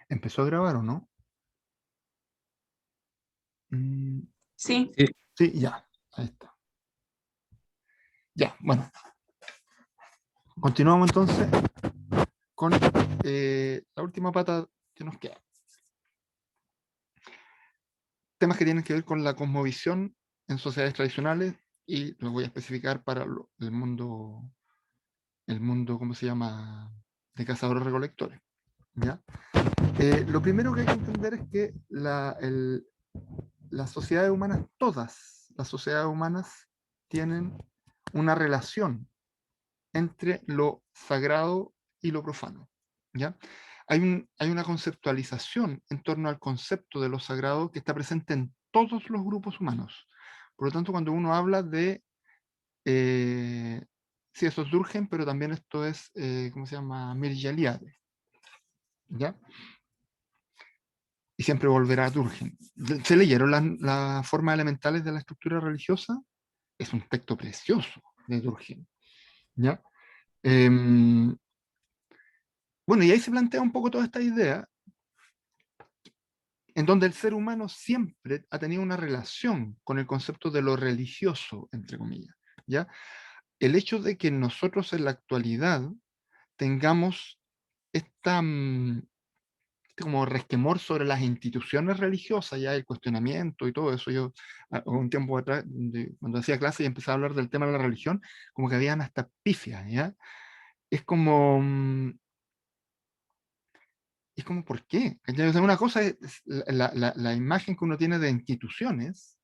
¿Empezó a grabar o no? Mm, Sí, Sí, sí, ya, ahí está. Ya, bueno, continuamos entonces con la última pata que nos queda. Temas que tienen que ver con la cosmovisión en sociedades tradicionales y los voy a especificar para el mundo, ¿cómo se llama?, de cazadores-recolectores. ¿Ya? Lo primero que hay que entender es que las sociedades humanas, todas las sociedades humanas, tienen una relación entre lo sagrado y lo profano. ¿Ya? Hay una conceptualización en torno al concepto de lo sagrado que está presente en todos los grupos humanos. Por lo tanto, cuando uno habla de, sí, esto es Durkheim, pero también esto es, ¿cómo se llama? Mircea Eliade. ¿Ya? Y siempre volverá a Durkheim. ¿Se leyeron las formas elementales de la estructura religiosa? Es un texto precioso de Durkheim. ¿Ya? Bueno, y ahí se plantea un poco toda esta idea en donde el ser humano siempre ha tenido una relación con el concepto de lo religioso, entre comillas. ¿Ya? El hecho de que nosotros en la actualidad tengamos esta, como resquemor sobre las instituciones religiosas, ya el cuestionamiento y todo eso. Yo, un tiempo atrás, cuando hacía clase y empecé a hablar del tema de la religión, como que habían hasta pifias, ¿ya? Es como, ¿por qué? ¿Cachai? O sea, una cosa es la imagen que uno tiene de instituciones,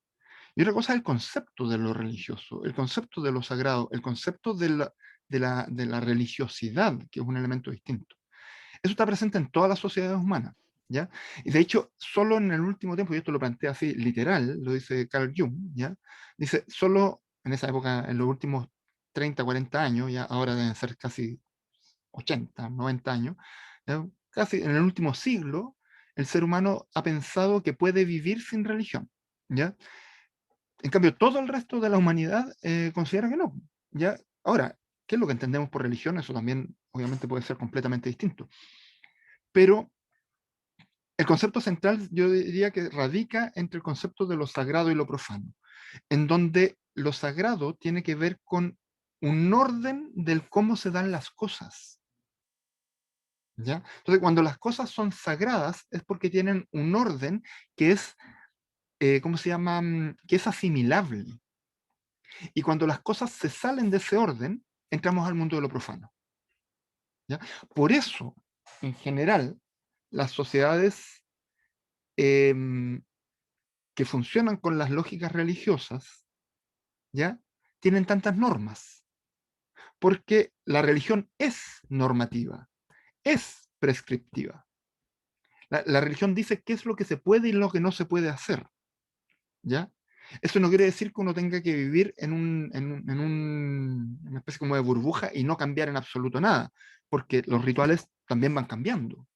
y otra cosa es el concepto de lo religioso, el concepto de lo sagrado, el concepto de la religiosidad, que es un elemento distinto. Eso está presente en todas las sociedades humanas, ¿ya? Y de hecho, solo en el último tiempo, y esto lo plantea así literal, lo dice Carl Jung, ¿ya? Dice, solo en esa época, en los últimos 30, 40 años, ya ahora deben ser casi 80, 90 años, ¿ya? Casi en el último siglo, el ser humano ha pensado que puede vivir sin religión, ¿ya? En cambio, todo el resto de la humanidad considera que no, ¿ya? Ahora, ¿qué es lo que entendemos por religión? Eso también, obviamente, puede ser completamente distinto. Pero el concepto central yo diría que radica entre el concepto de lo sagrado y lo profano, en donde lo sagrado tiene que ver con un orden del cómo se dan las cosas. ¿Ya? Entonces, cuando las cosas son sagradas es porque tienen un orden que es, ¿cómo se llama? Que es asimilable. Y cuando las cosas se salen de ese orden, entramos al mundo de lo profano. ¿Ya? Por eso, en general, las sociedades em, que funcionan con las lógicas religiosas, ¿ya? Tienen tantas normas, porque la religión es normativa, es prescriptiva. La religión dice qué es lo que se puede y lo que no se puede hacer, ¿ya? Eso no quiere decir que uno tenga que vivir una especie como de burbuja y no cambiar en absoluto nada, porque los rituales también van cambiando,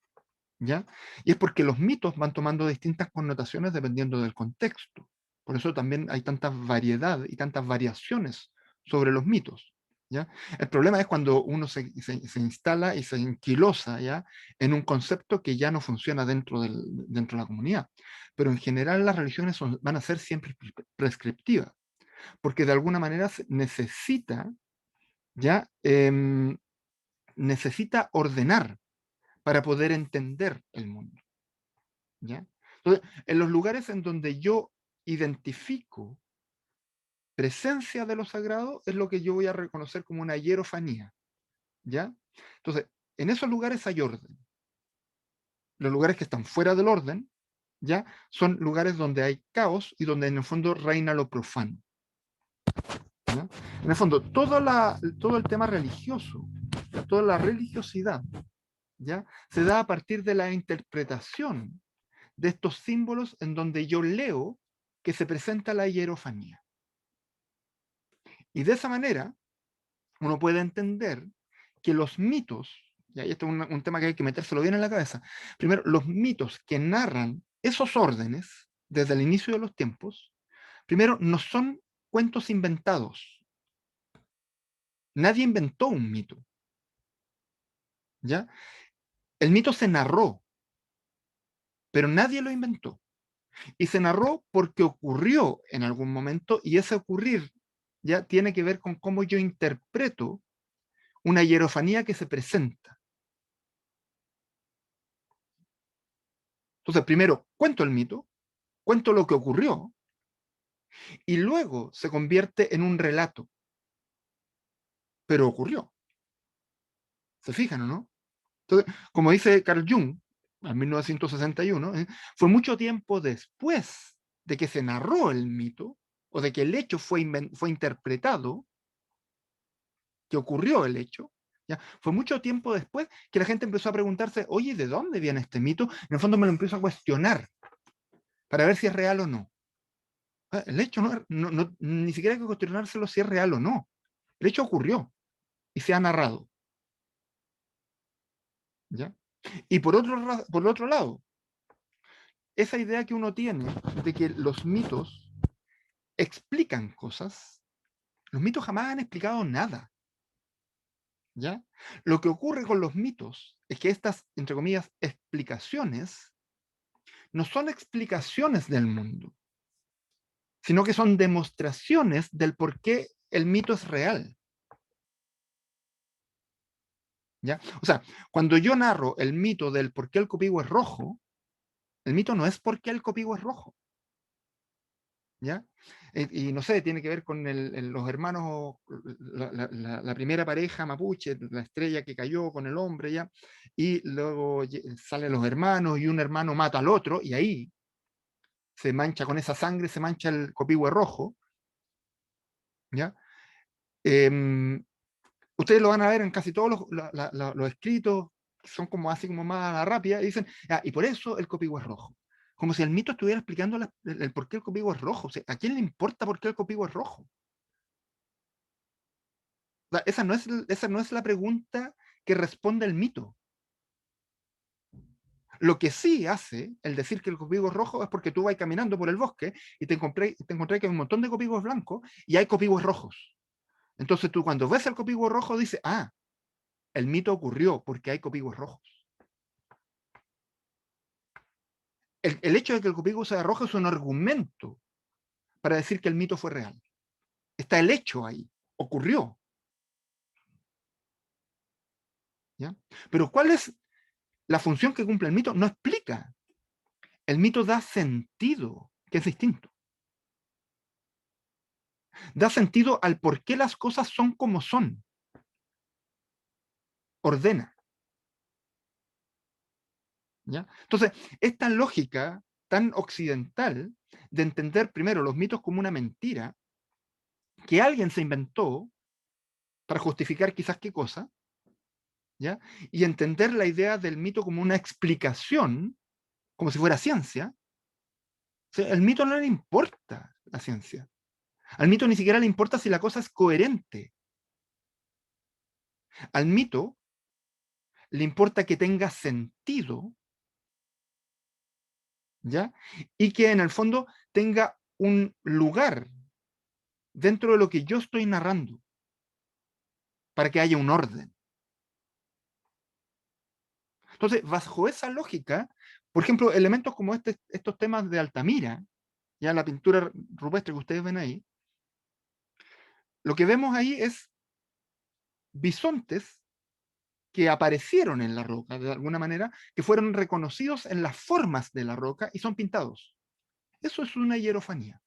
¿ya? Y es porque los mitos van tomando distintas connotaciones dependiendo del contexto. Por eso también hay tanta variedad y tantas variaciones sobre los mitos, ¿ya? El problema es cuando uno se instala y se enquilosa, ¿ya?, en un concepto que ya no funciona dentro de la comunidad. Pero en general las religiones van a ser siempre prescriptivas, porque de alguna manera necesita, ¿ya? Necesita ordenar para poder entender el mundo. ¿Ya? Entonces, en los lugares en donde yo identifico presencia de lo sagrado, es lo que yo voy a reconocer como una hierofanía. ¿Ya? Entonces, en esos lugares hay orden. Los lugares que están fuera del orden, ¿ya?, son lugares donde hay caos y donde en el fondo reina lo profano. ¿Ya? En el fondo, todo el tema religioso, toda la religiosidad, ¿ya?, se da a partir de la interpretación de estos símbolos en donde yo leo que se presenta la hierofanía. Y de esa manera uno puede entender que los mitos, y ahí esto es un tema que hay que metérselo bien en la cabeza, primero, los mitos que narran esos órdenes desde el inicio de los tiempos, primero, no son cuentos inventados. Nadie inventó un mito, ¿ya? El mito se narró, pero nadie lo inventó. Y se narró porque ocurrió en algún momento, y ese ocurrir ya tiene que ver con cómo yo interpreto una hierofanía que se presenta. Entonces, primero cuento el mito, cuento lo que ocurrió, y luego se convierte en un relato. Pero ocurrió. ¿Se fijan o no? Entonces, como dice Carl Jung, en 1961, fue mucho tiempo después de que se narró el mito, o de que el hecho fue interpretado, que ocurrió el hecho, ¿ya? Fue mucho tiempo después que la gente empezó a preguntarse, oye, ¿de dónde viene este mito? En el fondo me lo empiezo a cuestionar para ver si es real o no. El hecho ni siquiera hay que cuestionárselo si es real o no. El hecho ocurrió y se ha narrado. ¿Ya? Y por otro lado, esa idea que uno tiene de que los mitos explican cosas, los mitos jamás han explicado nada. ¿Ya? Lo que ocurre con los mitos es que estas, entre comillas, explicaciones no son explicaciones del mundo, sino que son demostraciones del por qué el mito es real. ¿Ya? O sea, cuando yo narro el mito del por qué el copigo es rojo, el mito no es por qué el copigo es rojo. ¿Ya? Y no sé, tiene que ver con los hermanos, la primera pareja mapuche, la estrella que cayó con el hombre, ¿ya? Y luego salen los hermanos y un hermano mata al otro, y ahí se mancha con esa sangre, se mancha el copihue rojo, ¿ya? Eh, Ustedes lo van a ver en casi todos los escritos, son como así como más rápida, y dicen, ah, y por eso el copigo es rojo. Como si el mito estuviera explicando el por qué el copigo es rojo. O sea, ¿a quién le importa por qué el copigo es rojo? O sea, esa no es la pregunta que responde el mito. Lo que sí hace el decir que el copigo es rojo es porque tú vas caminando por el bosque y te encontré que hay un montón de copigos blancos y hay copigos rojos. Entonces tú cuando ves el copigo rojo dices, ah, el mito ocurrió porque hay copigos rojos. El hecho de que el copigo sea rojo es un argumento para decir que el mito fue real. Está el hecho ahí, ocurrió. ¿Ya? Pero ¿cuál es la función que cumple el mito? No explica. El mito da sentido, que es distinto. Da sentido al por qué las cosas son como son. Ordena. ¿Ya? Entonces, esta lógica tan occidental de entender primero los mitos como una mentira que alguien se inventó para justificar quizás qué cosa, ¿ya? Y entender la idea del mito como una explicación, como si fuera ciencia. O sea, el mito no le importa la ciencia. Al mito ni siquiera le importa si la cosa es coherente. Al mito le importa que tenga sentido, ¿ya? Y que en el fondo tenga un lugar dentro de lo que yo estoy narrando, para que haya un orden. Entonces, bajo esa lógica, por ejemplo, elementos como estos temas de Altamira, ya la pintura rupestre que ustedes ven ahí, lo que vemos ahí es bisontes que aparecieron en la roca de alguna manera, que fueron reconocidos en las formas de la roca y son pintados. Eso es una hierofanía.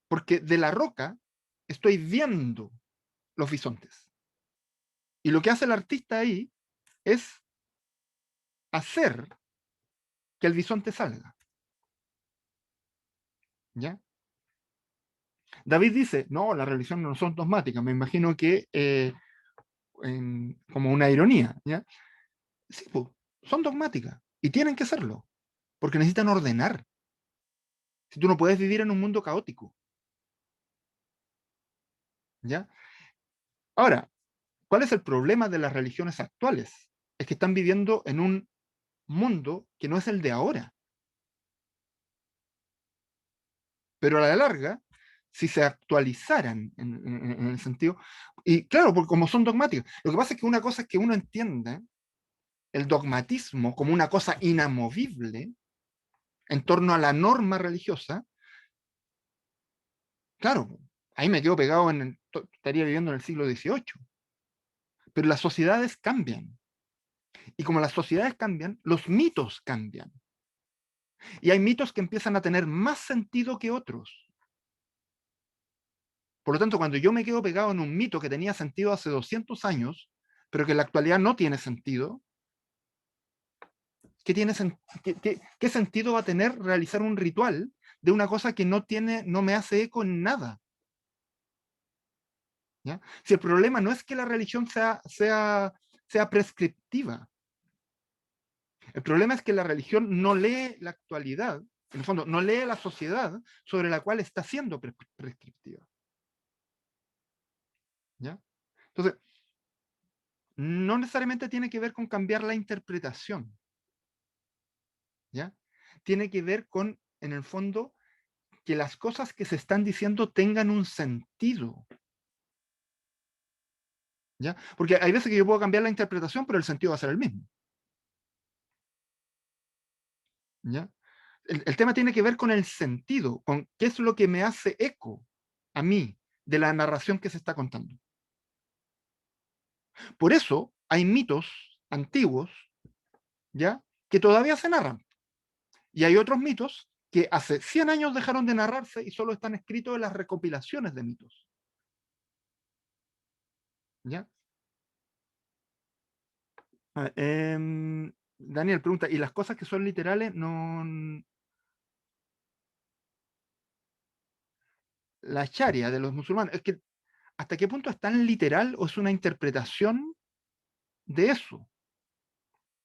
Porque de la roca estoy viendo los bisontes. Y lo que hace el artista ahí es hacer que el bisonte salga. ¿Ya? David dice, no, las religiones no son dogmáticas, me imagino que como una ironía, ¿ya? Sí, pues, son dogmáticas y tienen que serlo, porque necesitan ordenar. Si tú no puedes vivir en un mundo caótico, ¿ya? Ahora, ¿cuál es el problema de las religiones actuales? Es que están viviendo en un mundo que no es el de ahora. Pero a la larga, si se actualizaran en el sentido, y claro, porque como son dogmáticas, lo que pasa es que una cosa es que uno entienda el dogmatismo como una cosa inamovible en torno a la norma religiosa, claro, ahí me quedo pegado estaría viviendo en el siglo XVIII. Pero las sociedades cambian. Y como las sociedades cambian, los mitos cambian. Y hay mitos que empiezan a tener más sentido que otros. Por lo tanto, cuando yo me quedo pegado en un mito que tenía sentido hace 200 años, pero que en la actualidad no tiene sentido, ¿qué sentido va a tener realizar un ritual de una cosa que no me hace eco en nada? ¿Ya? Si el problema no es que la religión sea prescriptiva, el problema es que la religión no lee la actualidad, en el fondo, no lee la sociedad sobre la cual está siendo prescriptiva. ¿Ya? Entonces, no necesariamente tiene que ver con cambiar la interpretación. ¿Ya? Tiene que ver con, en el fondo, que las cosas que se están diciendo tengan un sentido. ¿Ya? Porque hay veces que yo puedo cambiar la interpretación, pero el sentido va a ser el mismo. ¿Ya? El tema tiene que ver con el sentido, con qué es lo que me hace eco a mí de la narración que se está contando. Por eso hay mitos antiguos, ¿ya? Que todavía se narran. Y hay otros mitos que hace 100 años dejaron de narrarse y solo están escritos en las recopilaciones de mitos. ¿Ya? Daniel pregunta, ¿y las cosas que son literales no... La sharia de los musulmanes, es que ¿hasta qué punto es tan literal o es una interpretación de eso?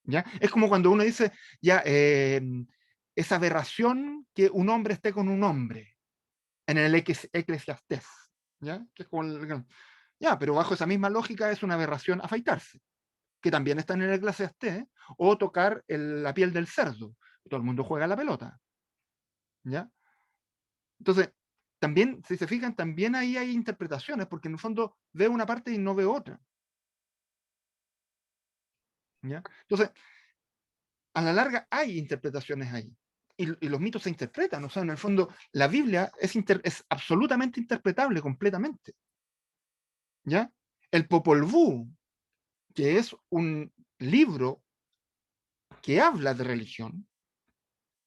¿Ya? Es como cuando uno dice, ya, es aberración que un hombre esté con un hombre en el Eclesiastés, ¿ya? Que es como ya, pero bajo esa misma lógica es una aberración afeitarse, que también está en el Eclesiastés, o tocar la piel del cerdo. Todo el mundo juega a la pelota, ¿ya? Entonces, también, si se fijan, también ahí hay interpretaciones, porque en el fondo veo una parte y no veo otra, ¿ya? Entonces, a la larga hay interpretaciones ahí. Y los mitos se interpretan, o sea, en el fondo la Biblia es absolutamente interpretable completamente, ¿ya? El Popol Vuh, que es un libro que habla de religión,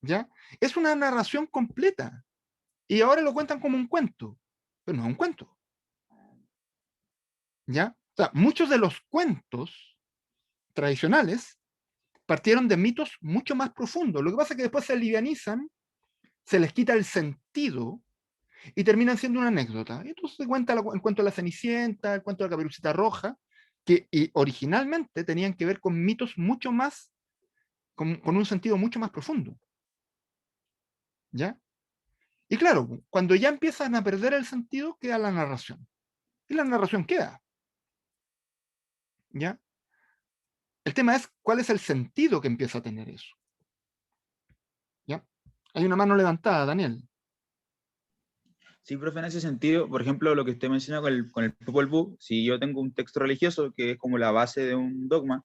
¿ya? Es una narración completa. Y ahora lo cuentan como un cuento, pero no es un cuento, ¿ya? O sea, muchos de los cuentos tradicionales partieron de mitos mucho más profundos. Lo que pasa es que después se livianizan, se les quita el sentido y terminan siendo una anécdota. Y entonces se cuenta el cuento de la Cenicienta, el cuento de la Caperucita Roja, que originalmente tenían que ver con mitos mucho más, con un sentido mucho más profundo. ¿Ya? Y claro, cuando ya empiezan a perder el sentido, queda la narración. Y la narración queda. ¿Ya? El tema es cuál es el sentido que empieza a tener eso. ¿Ya? Hay una mano levantada, Daniel. Sí, profe, en ese sentido, por ejemplo, lo que usted menciona con el Popol Vuh, si yo tengo un texto religioso que es como la base de un dogma,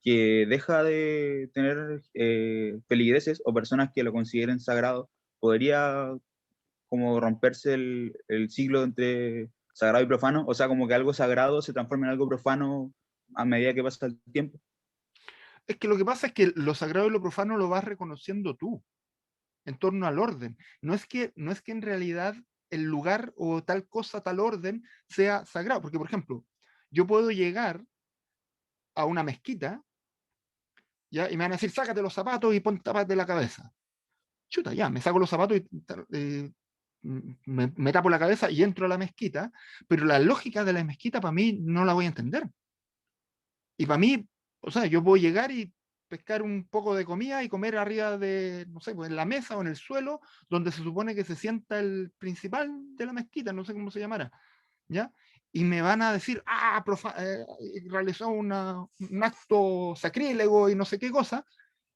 que deja de tener feligreses o personas que lo consideren sagrado, podría como romperse el siglo entre sagrado y profano, o sea, como que algo sagrado se transforma en algo profano a medida que pasa el tiempo. Es que lo que pasa es que lo sagrado y lo profano lo vas reconociendo tú en torno al orden. No es que en realidad el lugar o tal cosa, tal orden sea sagrado. Porque, por ejemplo, yo puedo llegar a una mezquita, ¿ya? Y me van a decir, sácate los zapatos y ponte tápate la cabeza. Chuta, ya, me saco los zapatos y me tapo la cabeza y entro a la mezquita, pero la lógica de la mezquita para mí no la voy a entender. Y para mí, o sea, yo puedo llegar y pescar un poco de comida y comer arriba de, no sé, pues en la mesa o en el suelo, donde se supone que se sienta el principal de la mezquita, no sé cómo se llamará, ¿ya? Y me van a decir, realizó un acto sacrílego y no sé qué cosa,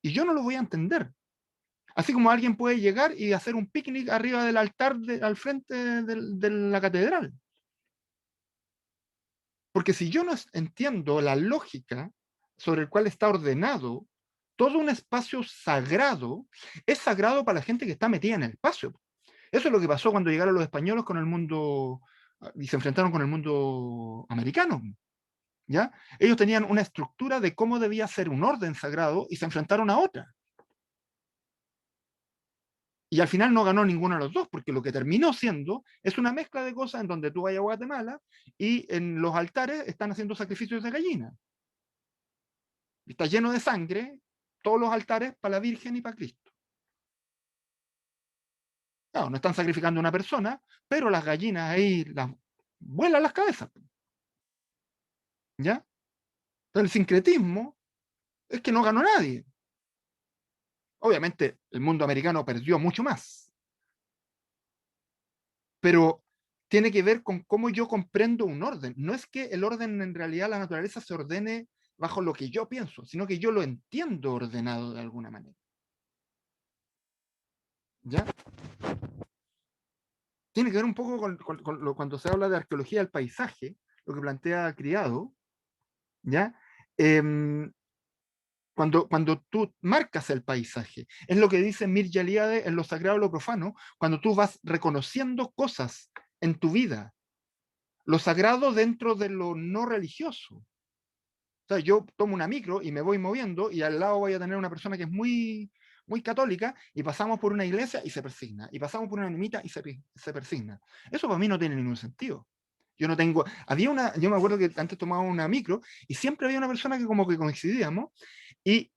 y yo no lo voy a entender. Así como alguien puede llegar y hacer un picnic arriba del altar al frente de la catedral. Porque si yo no entiendo la lógica sobre el cual está ordenado todo un espacio sagrado, es sagrado para la gente que está metida en el espacio. Eso es lo que pasó cuando llegaron los españoles con el mundo y se enfrentaron con el mundo americano. ¿Ya? Ellos tenían una estructura de cómo debía ser un orden sagrado y se enfrentaron a otra. Y al final no ganó ninguno de los dos, porque lo que terminó siendo es una mezcla de cosas en donde tú vayas a Guatemala y en los altares están haciendo sacrificios de gallina. Está lleno de sangre, todos los altares para la Virgen y para Cristo. Claro, no están sacrificando a una persona, pero las gallinas ahí las vuelan las cabezas. ¿Ya? Entonces el sincretismo es que no ganó nadie. Obviamente el mundo americano perdió mucho más. Pero tiene que ver con cómo yo comprendo un orden. No es que el orden en realidad, la naturaleza se ordene bajo lo que yo pienso, sino que yo lo entiendo ordenado de alguna manera. ¿Ya? Tiene que ver un poco cuando se habla de arqueología del paisaje, lo que plantea Criado, ¿ya? Cuando tú marcas el paisaje, es lo que dice Mircea Eliade en Lo Sagrado y lo Profano, cuando tú vas reconociendo cosas en tu vida, lo sagrado dentro de lo no religioso. O sea, yo tomo una micro y me voy moviendo y al lado voy a tener una persona que es muy católica y pasamos por una iglesia y se persigna. Y pasamos por una nimita y se persigna. Eso para mí no tiene ningún sentido. Yo no tengo... yo me acuerdo que antes tomaba una micro y siempre había una persona que como que coincidíamos y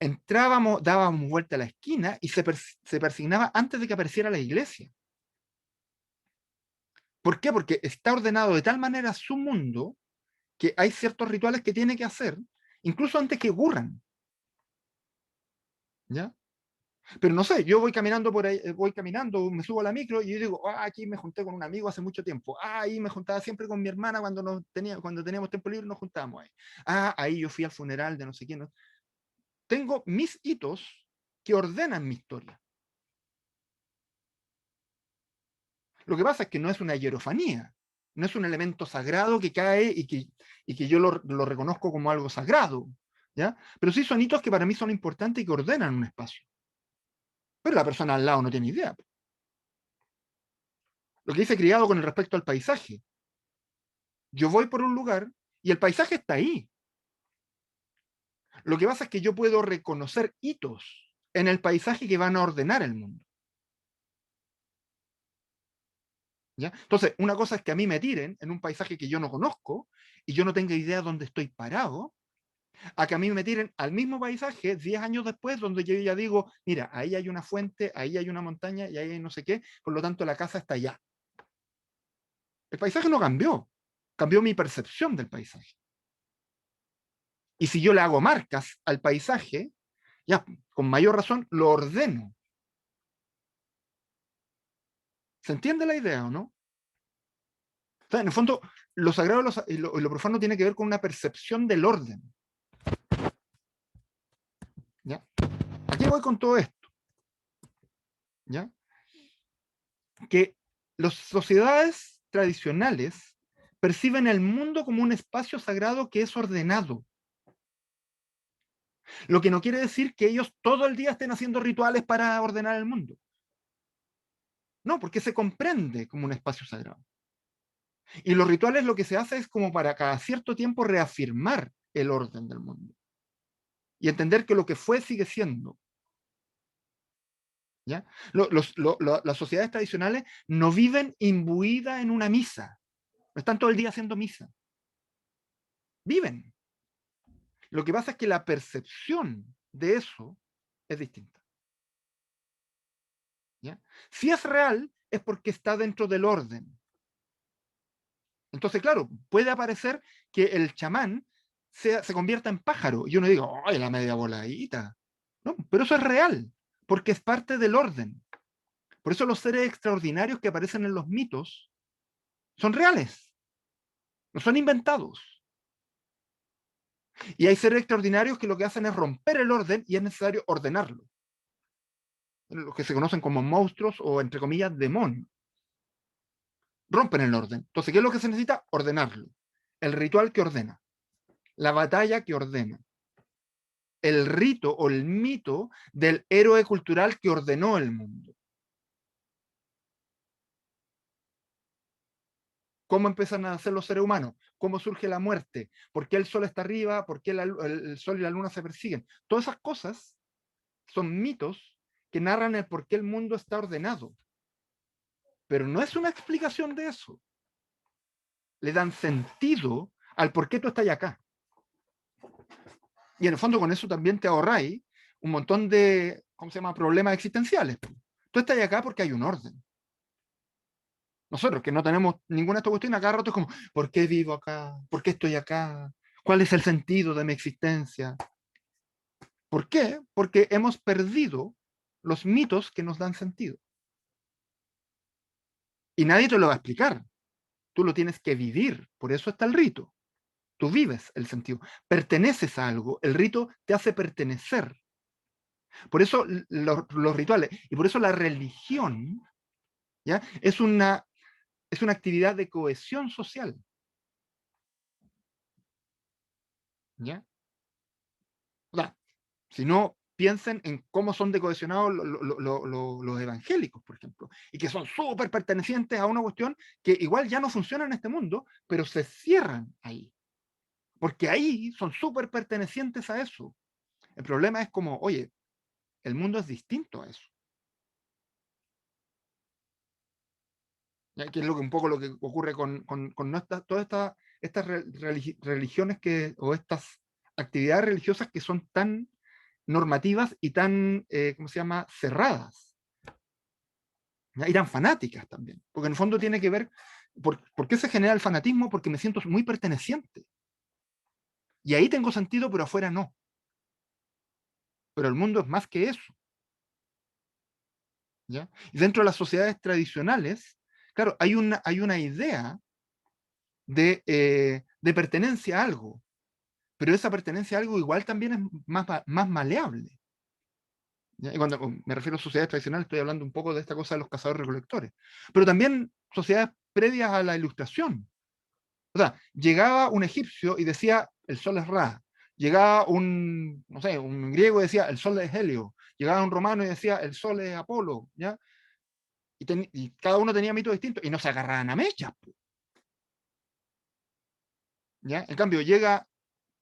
entrábamos, dábamos vuelta a la esquina y se persignaba antes de que apareciera la iglesia. ¿Por qué? Porque está ordenado de tal manera su mundo que hay ciertos rituales que tiene que hacer, incluso antes que ocurran. ¿Ya? Pero no sé, yo voy caminando por ahí, voy caminando, me subo a la micro y yo digo, aquí me junté con un amigo hace mucho tiempo. Ahí me juntaba siempre con mi hermana cuando teníamos tiempo libre, nos juntábamos ahí. Ahí yo fui al funeral de no sé quién. Tengo mis hitos que ordenan mi historia. Lo que pasa es que no es una hierofanía, no es un elemento sagrado que cae y que yo lo reconozco como algo sagrado, ¿ya? Pero sí son hitos que para mí son importantes y que ordenan un espacio. Pero la persona al lado no tiene idea. Lo que dice Criado con el respecto al paisaje. Yo voy por un lugar y el paisaje está ahí. Lo que pasa es que yo puedo reconocer hitos en el paisaje que van a ordenar el mundo. ¿Ya? Entonces, una cosa es que a mí me tiren en un paisaje que yo no conozco y yo no tenga idea dónde estoy parado, a que a mí me tiren al mismo paisaje 10 años después, donde yo ya digo, mira, ahí hay una fuente, ahí hay una montaña y ahí hay no sé qué, por lo tanto la casa está allá. El paisaje no cambió, cambió mi percepción del paisaje. Y si yo le hago marcas al paisaje, ya con mayor razón lo ordeno. ¿Se entiende la idea o no? O sea, en el fondo, lo sagrado y lo profano tiene que ver con una percepción del orden. ¿Ya? Aquí voy con todo esto. ¿Ya? Que las sociedades tradicionales perciben el mundo como un espacio sagrado que es ordenado. Lo que no quiere decir que ellos todo el día estén haciendo rituales para ordenar el mundo. No, porque se comprende como un espacio sagrado. Y los rituales lo que se hace es como para cada cierto tiempo reafirmar el orden del mundo. Y entender que lo que fue sigue siendo. ¿Ya? Las sociedades tradicionales no viven imbuidas en una misa. No están todo el día haciendo misa. Viven. Lo que pasa es que la percepción de eso es distinta. ¿Ya? Si es real, es porque está dentro del orden. Entonces, claro, puede aparecer que el chamán se convierta en pájaro y uno diga, ¡ay, la media voladita! No, pero eso es real, porque es parte del orden. Por eso los seres extraordinarios que aparecen en los mitos son reales, no son inventados. Y hay seres extraordinarios que lo que hacen es romper el orden y es necesario ordenarlo. Los que se conocen como monstruos o, entre comillas, demonios. Rompen el orden. Entonces, ¿qué es lo que se necesita? Ordenarlo. El ritual que ordena. La batalla que ordena. el rito o el mito del héroe cultural que ordenó el mundo. ¿Cómo empiezan a nacer los seres humanos? ¿Cómo surge la muerte? ¿Por qué el sol está arriba? ¿Por qué el sol y la luna se persiguen? Todas esas cosas son mitos que narran el por qué el mundo está ordenado. Pero no es una explicación de eso. Le dan sentido al por qué tú estás acá. Y en el fondo con eso también te ahorráis un montón de, ¿cómo se llama?, problemas existenciales. Tú estás acá porque hay un orden. Nosotros que no tenemos ninguna de estas cuestiones, cada rato es como, ¿por qué vivo acá? ¿Por qué estoy acá? ¿Cuál es el sentido de mi existencia? ¿Por qué? Porque hemos perdido los mitos que nos dan sentido. Y nadie te lo va a explicar. Tú lo tienes que vivir. Por eso está el rito. Tú vives el sentido. Perteneces a algo. El rito te hace pertenecer. Por eso los rituales y por eso la religión, ¿ya?, es una actividad de cohesión social. ¿Ya? O sea, si no, piensen en cómo son de cohesionados los evangélicos, por ejemplo, y que son súper pertenecientes a una cuestión que igual ya no funciona en este mundo, pero se cierran ahí. Porque ahí son súper pertenecientes a eso. El problema es como, oye, el mundo es distinto a eso. ¿Ya? Que es lo que, un poco lo que ocurre con todas estas religiones o estas actividades religiosas que son tan normativas y tan, ¿cómo se llama?, cerradas. ¿Ya? Y tan fanáticas también. Porque en el fondo tiene que ver, ¿por qué se genera el fanatismo? Porque me siento muy perteneciente. Y ahí tengo sentido, pero afuera no. Pero el mundo es más que eso. ¿Ya? Y dentro de las sociedades tradicionales, claro, hay una idea de pertenencia a algo, pero esa pertenencia a algo igual también es más maleable. ¿Ya? Y cuando me refiero a sociedades tradicionales, estoy hablando un poco de esta cosa de los cazadores-recolectores, pero también sociedades previas a la ilustración. O sea, llegaba un egipcio y decía, el sol es Ra. Llegaba un, no sé, un griego y decía, el sol es Helio. Llegaba un romano y decía, el sol es Apolo. ¿Ya? Y cada uno tenía mitos distintos y no se agarraban a mechas. ¿Ya? En cambio, llega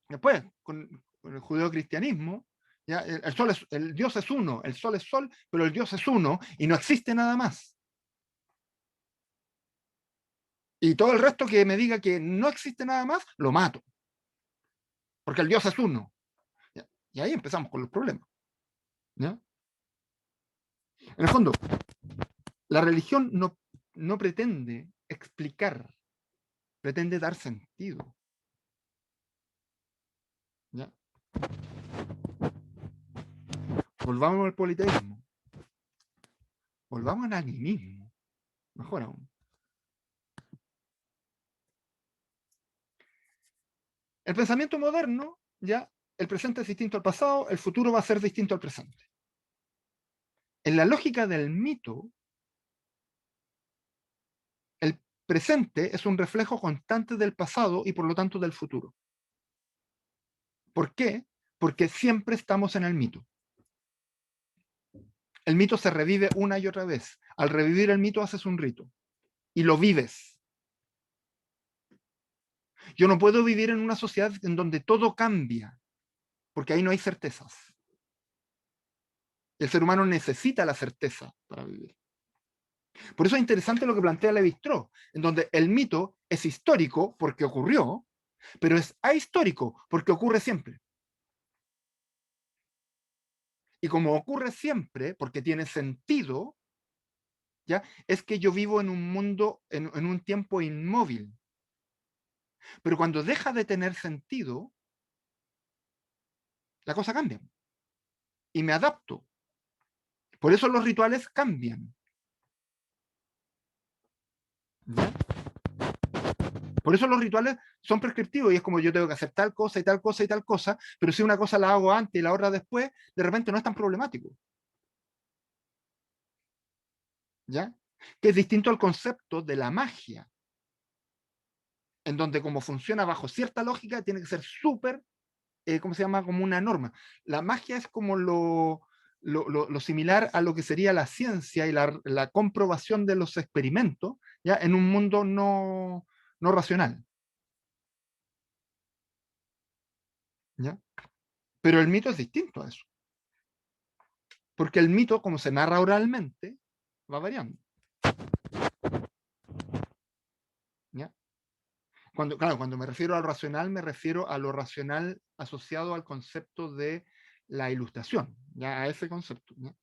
después con el judeocristianismo, ¿ya? El Dios es uno, el sol es sol, pero el Dios es uno y no existe nada más. Y todo el resto que me diga que no existe nada más, lo mato. Porque el Dios es uno. ¿Ya? Y ahí empezamos con los problemas. ¿Ya? En el fondo, la religión no pretende explicar, pretende dar sentido. ¿Ya? Volvamos al politeísmo. Volvamos al animismo. Mejor aún. El pensamiento moderno, ya, el presente es distinto al pasado, el futuro va a ser distinto al presente. En la lógica del mito, el presente es un reflejo constante del pasado y por lo tanto del futuro. ¿Por qué? Porque siempre estamos en el mito. El mito se revive una y otra vez. Al revivir el mito haces un rito y lo vives. Yo no puedo vivir en una sociedad en donde todo cambia, porque ahí no hay certezas. El ser humano necesita la certeza para vivir. Por eso es interesante lo que plantea Levi-Strauss, en donde el mito es histórico porque ocurrió, pero es ahistórico porque ocurre siempre. Y como ocurre siempre, porque tiene sentido, ¿ya?, es que yo vivo en un mundo, en un tiempo inmóvil. Pero cuando deja de tener sentido, la cosa cambia. Y me adapto. Por eso los rituales cambian. ¿Ya? Por eso los rituales son prescriptivos y es como yo tengo que hacer tal cosa y tal cosa y tal cosa, pero si una cosa la hago antes y la otra después, de repente no es tan problemático. ¿Ya? Que es distinto al concepto de la magia, en donde como funciona bajo cierta lógica, tiene que ser súper ¿cómo se llama? Como una norma. La magia es como lo similar a lo que sería la ciencia y la comprobación de los experimentos, ¿ya? En un mundo no racional. ¿Ya? Pero el mito es distinto a eso. Porque el mito, como se narra oralmente, va variando. ¿Ya? Claro, cuando me refiero al racional, me refiero a lo racional asociado al concepto de la ilustración, ya a ese concepto, ¿ya?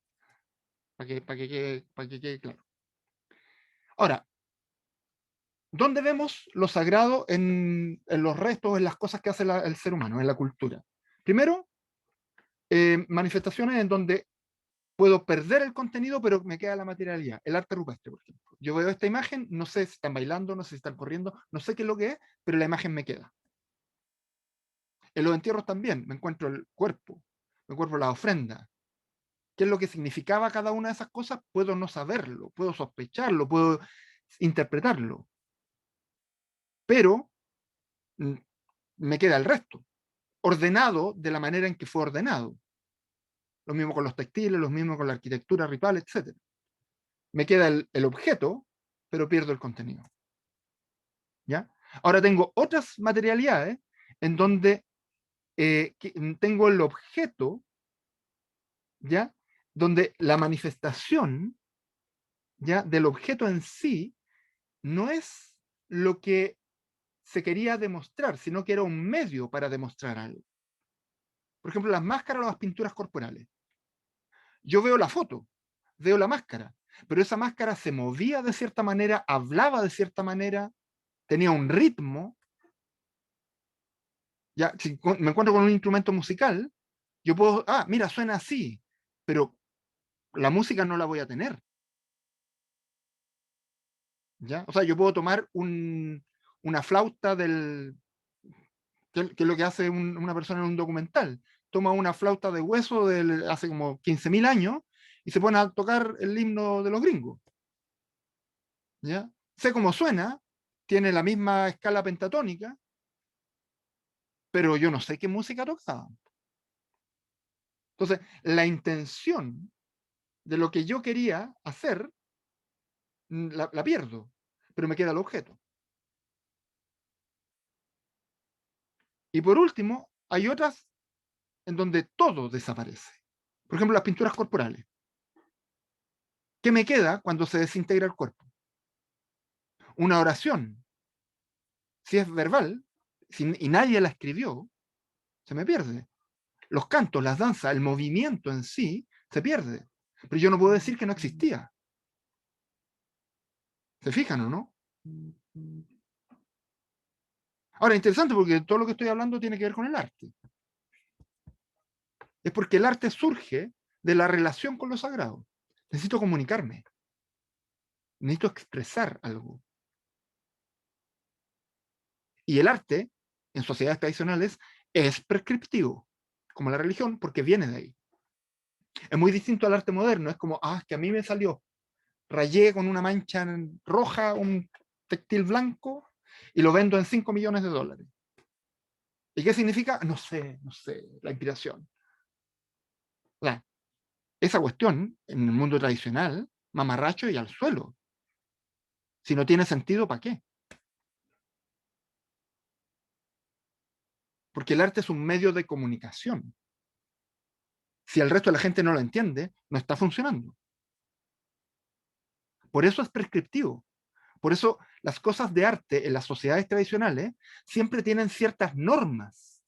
Para que quede claro. Ahora, ¿dónde vemos lo sagrado en los restos, en las cosas que hace el ser humano, en la cultura? Primero, manifestaciones en donde puedo perder el contenido, pero me queda la materialidad. El arte rupestre, por ejemplo. Yo veo esta imagen, no sé si están bailando, no sé si están corriendo, no sé qué es lo que es, pero la imagen me queda. En los entierros también me encuentro el cuerpo, me encuentro la ofrenda. ¿Qué es lo que significaba cada una de esas cosas? Puedo no saberlo, puedo sospecharlo, puedo interpretarlo, pero me queda el resto, ordenado de la manera en que fue ordenado. Lo mismo con los textiles, lo mismo con la arquitectura ritual, etc. Me queda el objeto, pero pierdo el contenido. ¿Ya? Ahora tengo otras materialidades en donde tengo el objeto, ¿ya? Donde la manifestación, ¿ya? Del objeto en sí no es lo que se quería demostrar, sino que era un medio para demostrar algo. Por ejemplo, las máscaras o las pinturas corporales. Yo veo la foto, veo la máscara, pero esa máscara se movía de cierta manera, hablaba de cierta manera, tenía un ritmo. Ya, si me encuentro con un instrumento musical, yo puedo, mira, suena así, pero la música no la voy a tener. ¿Ya? O sea, yo puedo tomar una flauta que es lo que hace una persona en un documental. Toma una flauta de hueso de hace como 15.000 años y se pone a tocar el himno de los gringos. ¿Ya? Sé cómo suena, tiene la misma escala pentatónica, pero yo no sé qué música tocaba. Entonces, la intención de lo que yo quería hacer la pierdo, pero me queda el objeto. Y por último, hay otras en donde todo desaparece. Por ejemplo, las pinturas corporales. ¿Qué me queda cuando se desintegra el cuerpo? Una oración. Si es verbal y nadie la escribió, se me pierde. Los cantos, las danzas, el movimiento en sí, se pierde. Pero yo no puedo decir que no existía. ¿Se fijan o no? Ahora, interesante porque todo lo que estoy hablando tiene que ver con el arte. Es porque el arte surge de la relación con lo sagrado. Necesito comunicarme. Necesito expresar algo. Y el arte, en sociedades tradicionales, es prescriptivo, como la religión, porque viene de ahí. Es muy distinto al arte moderno. Es como, es que a mí me salió. Rayé con una mancha roja un textil blanco y lo vendo en 5 millones de dólares. ¿Y qué significa? No sé, la inspiración. O sea, esa cuestión, en el mundo tradicional, mamarracho y al suelo. Si no tiene sentido, ¿para qué? Porque el arte es un medio de comunicación. Si el resto de la gente no lo entiende, no está funcionando. Por eso es prescriptivo. Por eso las cosas de arte en las sociedades tradicionales siempre tienen ciertas normas.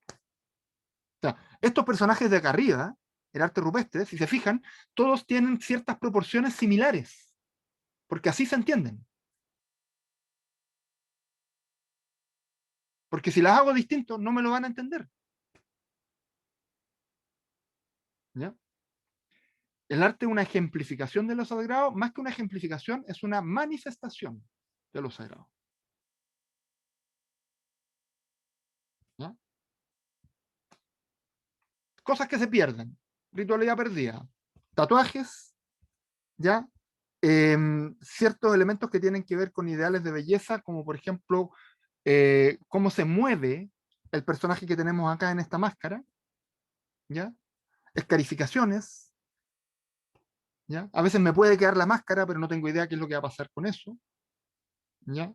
O sea, estos personajes de acá arriba, el arte rupestre, si se fijan, todos tienen ciertas proporciones similares, porque así se entienden. Porque si las hago distinto, no me lo van a entender. ¿Ya? El arte es una ejemplificación de lo sagrado, más que una ejemplificación, es una manifestación de lo sagrado. ¿Ya? Cosas que se pierden, ritualidad perdida, tatuajes, ¿ya? Ciertos elementos que tienen que ver con ideales de belleza, como por ejemplo, cómo se mueve el personaje que tenemos acá en esta máscara, ¿ya? Escarificaciones, ¿ya? A veces me puede quedar la máscara, pero no tengo idea qué es lo que va a pasar con eso, ¿ya?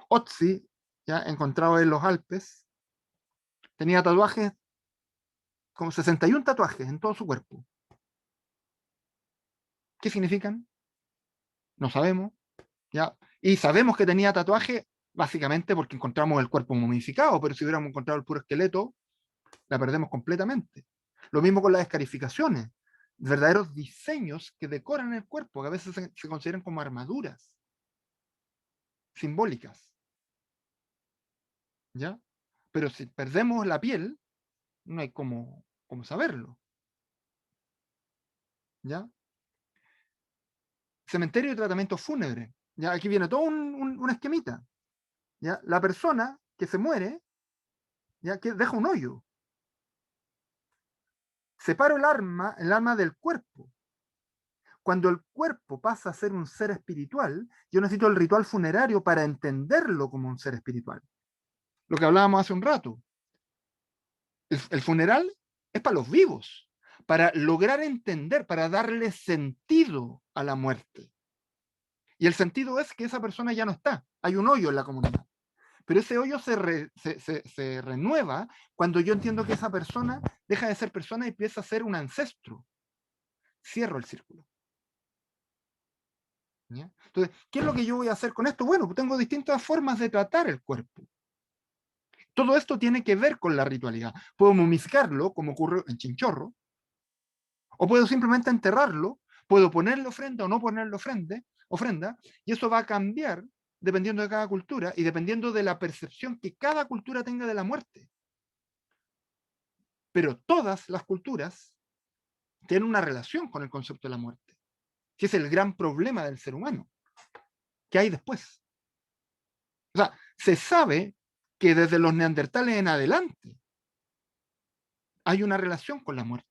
Otzi, ¿ya? Encontrado en los Alpes, tenía tatuajes, como 61 tatuajes en todo su cuerpo. ¿Qué significan? No sabemos, ¿ya? Y sabemos que tenía tatuaje básicamente porque encontramos el cuerpo momificado, pero si hubiéramos encontrado el puro esqueleto, la perdemos completamente. Lo mismo con las escarificaciones, verdaderos diseños que decoran el cuerpo, que a veces se consideran como armaduras simbólicas, ¿ya? Pero si perdemos la piel, no hay cómo saberlo, ¿ya? Cementerio y tratamiento fúnebre, ¿ya? Aquí viene todo un esquemita, ¿ya? La persona que se muere, ¿ya? Que deja un hoyo. Separo el alma del cuerpo. Cuando el cuerpo pasa a ser un ser espiritual, yo necesito el ritual funerario para entenderlo como un ser espiritual. Lo que hablábamos hace un rato. El funeral es para los vivos, para lograr entender, para darle sentido a la muerte. Y el sentido es que esa persona ya no está, hay un hoyo en la comunidad. Pero ese hoyo se renueva cuando yo entiendo que esa persona deja de ser persona y empieza a ser un ancestro. Cierro el círculo. ¿Ya? Entonces, ¿qué es lo que yo voy a hacer con esto? Bueno, pues tengo distintas formas de tratar el cuerpo. Todo esto tiene que ver con la ritualidad. Puedo momificarlo, como ocurre en Chinchorro, o puedo simplemente enterrarlo, puedo ponerle ofrenda o no ponerle ofrenda, y eso va a cambiar dependiendo de cada cultura y dependiendo de la percepción que cada cultura tenga de la muerte. Pero todas las culturas tienen una relación con el concepto de la muerte, que es el gran problema del ser humano. ¿Qué hay después? O sea, se sabe que desde los neandertales en adelante hay una relación con la muerte.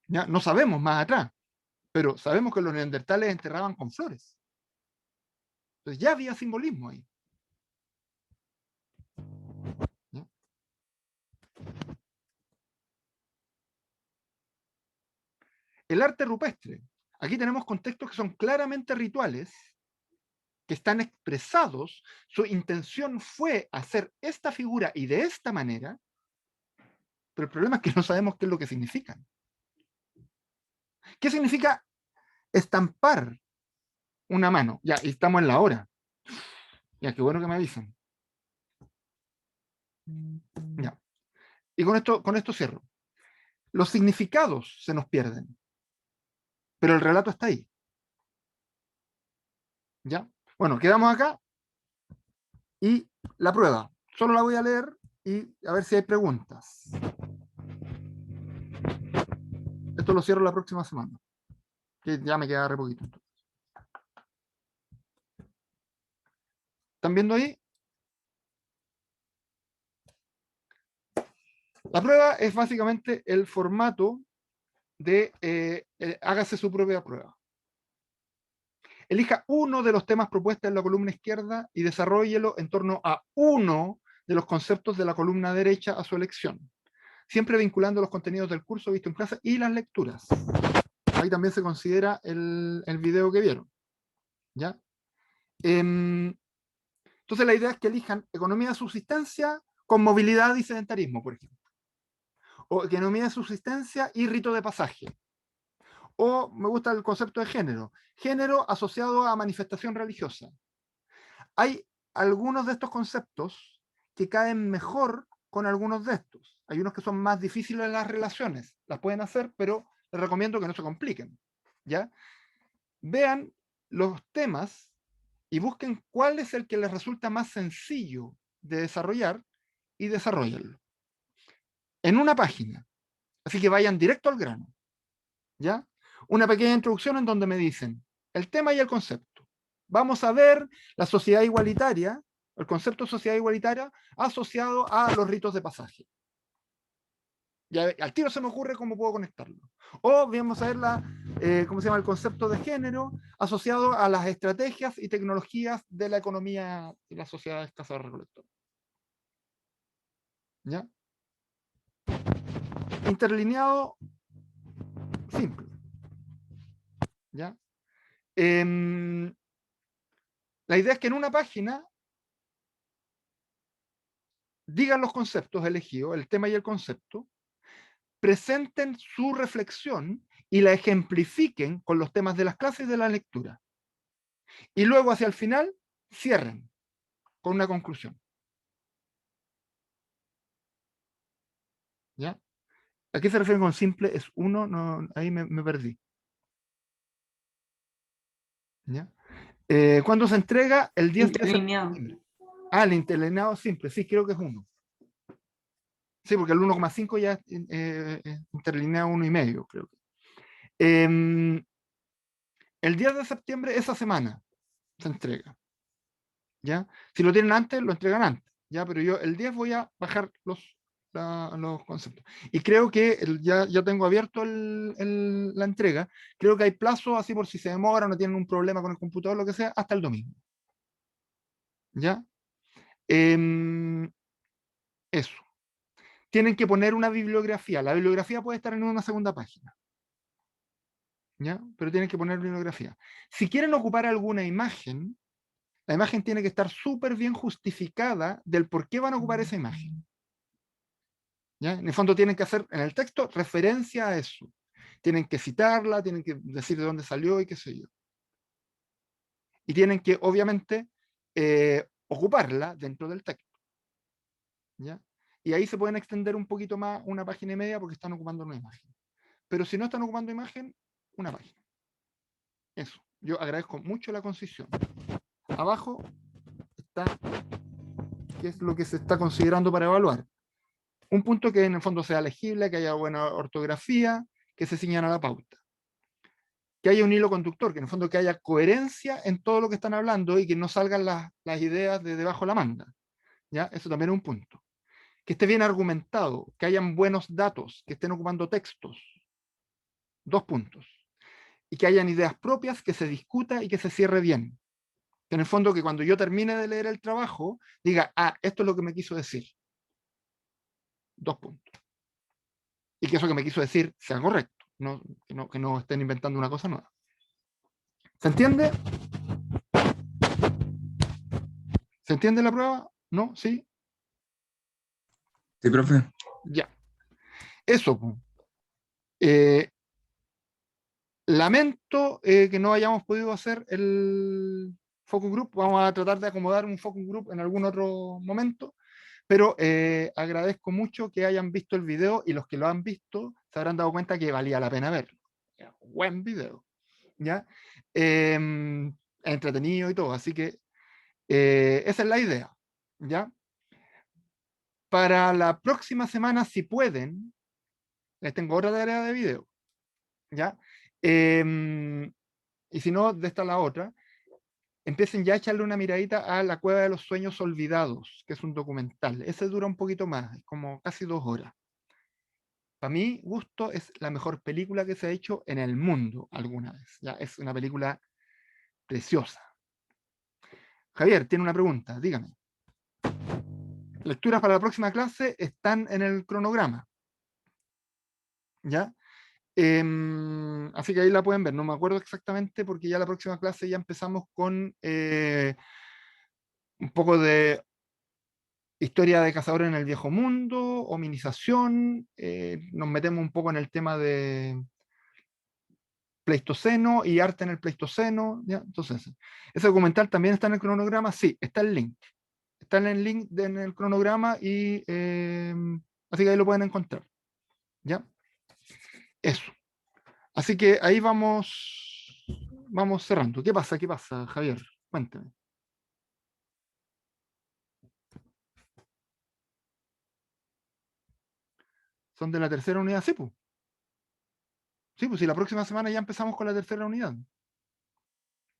¿Ya? No sabemos más atrás, pero sabemos que los neandertales enterraban con flores. Entonces ya había simbolismo ahí. ¿Ya? El arte rupestre. Aquí tenemos contextos que son claramente rituales, que están expresados. Su intención fue hacer esta figura y de esta manera, pero el problema es que no sabemos qué es lo que significan. ¿Qué significa estampar una mano? Ya, y estamos en la hora. Ya, qué bueno que me avisan. Ya. Y con esto cierro. Los significados se nos pierden, pero el relato está ahí. ¿Ya? Bueno, quedamos acá y la prueba. Solo la voy a leer y a ver si hay preguntas. Esto lo cierro la próxima semana, que ya me queda re poquito. ¿Están viendo ahí? La prueba es básicamente el formato de hágase su propia prueba. Elija uno de los temas propuestos en la columna izquierda y desarrollelo en torno a uno de los conceptos de la columna derecha a su elección, siempre vinculando los contenidos del curso visto en clase y las lecturas. Ahí también se considera el video que vieron. ¿Ya? Entonces la idea es que elijan economía de subsistencia con movilidad y sedentarismo, por ejemplo. O economía de subsistencia y rito de pasaje. O me gusta el concepto de género. Género asociado a manifestación religiosa. Hay algunos de estos conceptos que caen mejor con algunos de estos. Hay unos que son más difíciles en las relaciones. Las pueden hacer, pero les recomiendo que no se compliquen. ¿Ya? Vean los temas y busquen cuál es el que les resulta más sencillo de desarrollar y desarrollenlo. En una página. Así que vayan directo al grano. ¿Ya? Una pequeña introducción en donde me dicen el tema y el concepto. Vamos a ver la sociedad igualitaria, el concepto de sociedad igualitaria asociado a los ritos de pasaje. Ya al tiro se me ocurre cómo puedo conectarlo. O vamos a ver ¿cómo se llama? El concepto de género asociado a las estrategias y tecnologías de la economía y las sociedades cazador-recolector. ¿Ya? Interlineado simple. ¿Ya? La idea es que en una página digan los conceptos elegidos, el tema y el concepto, presenten su reflexión y la ejemplifiquen con los temas de las clases y de la lectura. Y luego hacia el final cierren con una conclusión. ¿Ya? ¿A qué se refiere con simple? Es uno, no, ahí me perdí. ¿Ya? ¿Cuándo se entrega? El 10 de septiembre. Ah, el interlineado simple, sí, creo que es uno. Sí, porque el 1,5 ya es interlineado 1,5, creo que. El 10 de septiembre, esa semana, se entrega. ¿Ya? Si lo tienen antes, lo entregan antes. ¿Ya? Pero yo el 10 voy a bajar los conceptos. Y creo que ya tengo abierto la entrega. Creo que hay plazo, así por si se demora, no tienen un problema con el computador, lo que sea, hasta el domingo. ¿Ya? Eso. Tienen que poner una bibliografía. La bibliografía puede estar en una segunda página. ¿Ya? Pero tienen que poner bibliografía. Si quieren ocupar alguna imagen, la imagen tiene que estar súper bien justificada del por qué van a ocupar esa imagen. ¿Ya? En el fondo tienen que hacer en el texto referencia a eso. Tienen que citarla, tienen que decir de dónde salió y qué sé yo. Y tienen que, obviamente, ocuparla dentro del texto. ¿Ya? Y ahí se pueden extender un poquito más una página y media porque están ocupando una imagen. Pero si no están ocupando imagen, una página. Eso. Yo agradezco mucho la concisión. Abajo está qué es lo que se está considerando para evaluar. Un punto que en el fondo sea legible, que haya buena ortografía, que se ciñan a la pauta. Que haya un hilo conductor, que en el fondo que haya coherencia en todo lo que están hablando y que no salgan las ideas de debajo de la manga. ¿Ya? Eso también es un punto. Que esté bien argumentado, que hayan buenos datos, que estén ocupando textos. 2 puntos. Y que hayan ideas propias, que se discuta y que se cierre bien. Que en el fondo que cuando yo termine de leer el trabajo, diga, esto es lo que me quiso decir. 2 puntos. Y que eso que me quiso decir sea correcto, que no estén inventando una cosa nueva. ¿Se entiende? ¿Se entiende la prueba? ¿No? ¿Sí? Sí, profe. Ya. Eso. Eh, lamento que no hayamos podido hacer el focus group. Vamos a tratar de acomodar un focus group en algún otro momento. Pero agradezco mucho que hayan visto el video y los que lo han visto se habrán dado cuenta que valía la pena verlo. Buen video. ¿Ya? Entretenido y todo. Así que esa es la idea. ¿Ya? Para la próxima semana, si pueden, les tengo otra tarea de video. ¿Ya? Y si no, de esta la otra, empiecen ya a echarle una miradita a La Cueva de los Sueños Olvidados, que es un documental. Ese dura un poquito más, como casi 2 horas. Para mi gusto, es la mejor película que se ha hecho en el mundo alguna vez. ¿Ya? Es una película preciosa. Javier, tiene una pregunta, dígame. Lecturas para la próxima clase están en el cronograma. ¿Ya? Así que ahí la pueden ver. No me acuerdo exactamente porque ya la próxima clase ya empezamos con un poco de historia de cazadores en el viejo mundo, hominización, nos metemos un poco en el tema de Pleistoceno y arte en el Pleistoceno. ¿Ya? Entonces, ese documental también está en el cronograma. Sí, está el link. Está en el link en el cronograma y así que ahí lo pueden encontrar. ¿Ya? Eso. Así que ahí vamos cerrando. ¿Qué pasa? ¿Qué pasa, Javier? Cuéntame. ¿Son de la tercera unidad? Sí, pues. Sí, pues si la próxima semana ya empezamos con la tercera unidad.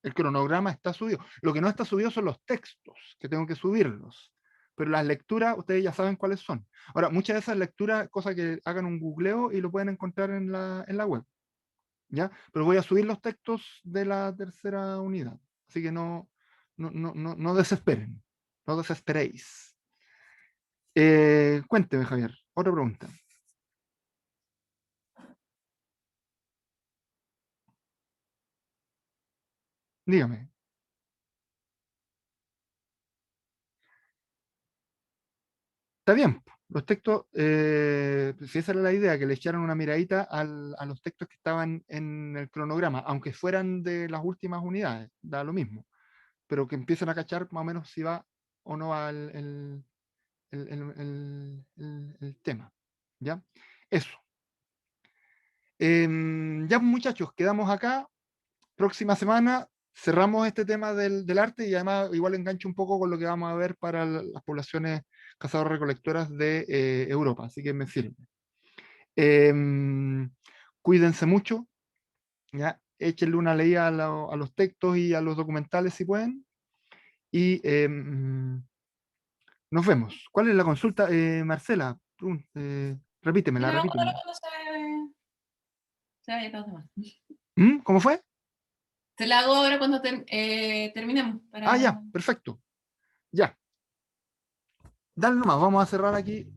El cronograma está subido. Lo que no está subido son los textos, que tengo que subirlos. Pero las lecturas, ustedes ya saben cuáles son. Ahora, muchas de esas lecturas, cosa que hagan un googleo y lo pueden encontrar en la web. ¿Ya? Pero voy a subir los textos de la tercera unidad. Así que no desesperen. No desesperéis. Cuénteme, Javier, otra pregunta. Dígame. Está bien, los textos, si esa era la idea, que le echaran una miradita a los textos que estaban en el cronograma, aunque fueran de las últimas unidades, da lo mismo, pero que empiecen a cachar más o menos si va o no va el tema. ¿Ya? Eso. Ya, muchachos, quedamos acá. Próxima semana cerramos este tema del arte y además igual engancho un poco con lo que vamos a ver para las poblaciones cazadoras-recolectoras de Europa, así que me sirve. Cuídense mucho, ¿ya? Échenle una leída a los textos y a los documentales si pueden. Y nos vemos. ¿Cuál es la consulta, Marcela? Y Repítemela, la vamos a dar repítemela. cuando se vaya todo demás. ¿Cómo fue? Se la hago ahora cuando terminemos. Ah, ya, perfecto. Ya. Dale nomás, vamos a cerrar aquí